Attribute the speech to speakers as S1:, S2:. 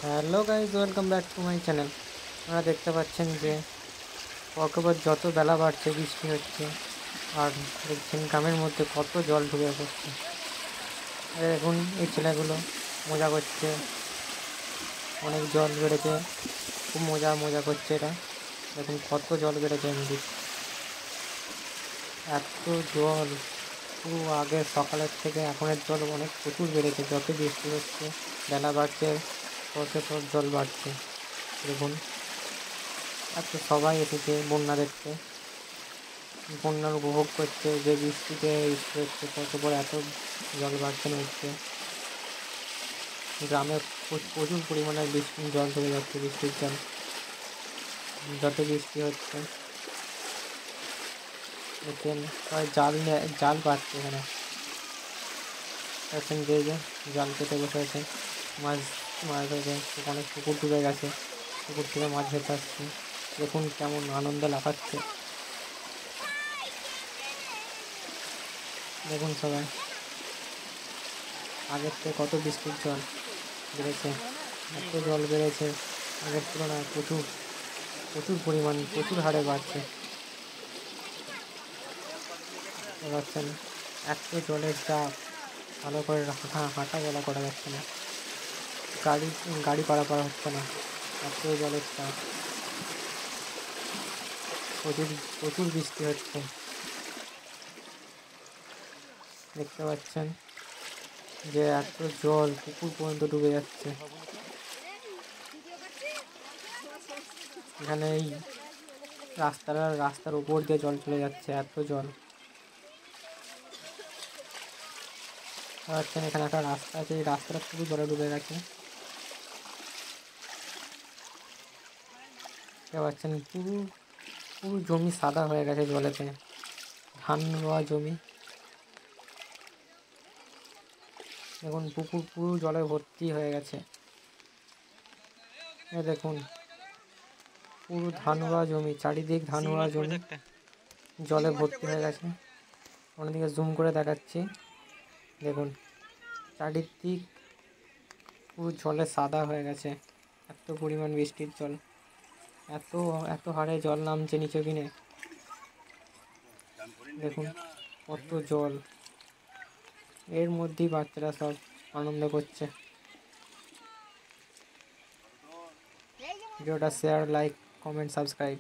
S1: Hello guys, welcome back to my channel. আপনারা দেখতে পাচ্ছেন যে পরপর যত বেলা বাড়ছে বৃষ্টি হচ্ছে, আর দেখছেন গ্রামের মধ্যে কত জল ঢুকে পড়ছে। এখন এই ছেলেগুলো মজা করছে, অনেক জল বেড়েছে, খুব মজা করছে এরা। দেখুন কত জল বেড়েছে নদীর, এত জল। পুরো আগে সকালের থেকে এখনের জল অনেক প্রচুর বেড়েছে। যত বৃষ্টি হচ্ছে, বেলা বাড়ছে, তত জল বাড়ছে। দেখুন, আর তো সবাই এসেছে বন্যা দেখতে, বন্যার উপভোগ করছে। যে বৃষ্টিতে বৃষ্টি হচ্ছে তত পর এত জল বাড়ছে নদীতে। গ্রামে প্রচুর পরিমাণে জল ঢুকে যাচ্ছে, বৃষ্টির জল। যত বৃষ্টি হচ্ছে দেখছেন সবাই জাল পাচ্ছে এখানে। দেখছেন যে জাল পেতে বসে আছে, মাছ মাছ ধরবে। সেখানে পুকুর ডুবে গেছে, পুকুর থেকে মাছ ধরতে আসছে। দেখুন কেমন আনন্দে লাফাচ্ছে। দেখুন সবাই, আগের থেকে কত বৃষ্টির জল বেড়েছে, এত জল বেড়েছে আগের তুলনায় প্রচুর প্রচুর পরিমাণ, প্রচুর হারে বাড়ছে। পাচ্ছেন এত জলের চাপ, ভালো করে হাঁটা চলা করা যাচ্ছে না, গাড়ি পারাপার হচ্ছে না, এত জলের চাপ। প্রচুর প্রচুর বৃষ্টি হচ্ছে, দেখতে পাচ্ছেন যে এত জল পুকুর পর্যন্ত ডুবে যাচ্ছে। এখানে এই রাস্তার উপর দিয়ে জল চলে যাচ্ছে, এত জল। পাচ্ছেন এখানে একটা রাস্তা আছে, এই রাস্তাটা পুরো জলে ডুবে গেছে। দেখতে পাচ্ছেন পুরো পুরো জমি সাদা হয়ে গেছে জলেতে, ধান রোয়া জমি। দেখুন পুকুর পুরো জলে ভর্তি হয়ে গেছে। দেখুন পুরো ধান রোয়া জমি, চারিদিক ধান রোয়া জমি জলে ভর্তি হয়ে গেছে। অন্যদিকে জুম করে দেখাচ্ছি, দেখুন চারিদিক পুরো জলে সাদা হয়ে গেছে। এত পরিমাণ বৃষ্টির জল, এত এত হারে জল নামছে নিচে কিনে। দেখুন কত জল, এর মধ্যেই বাচ্চারা সব আনন্দ করছে। ভিডিওটা শেয়ার, লাইক, কমেন্ট, সাবস্ক্রাইব।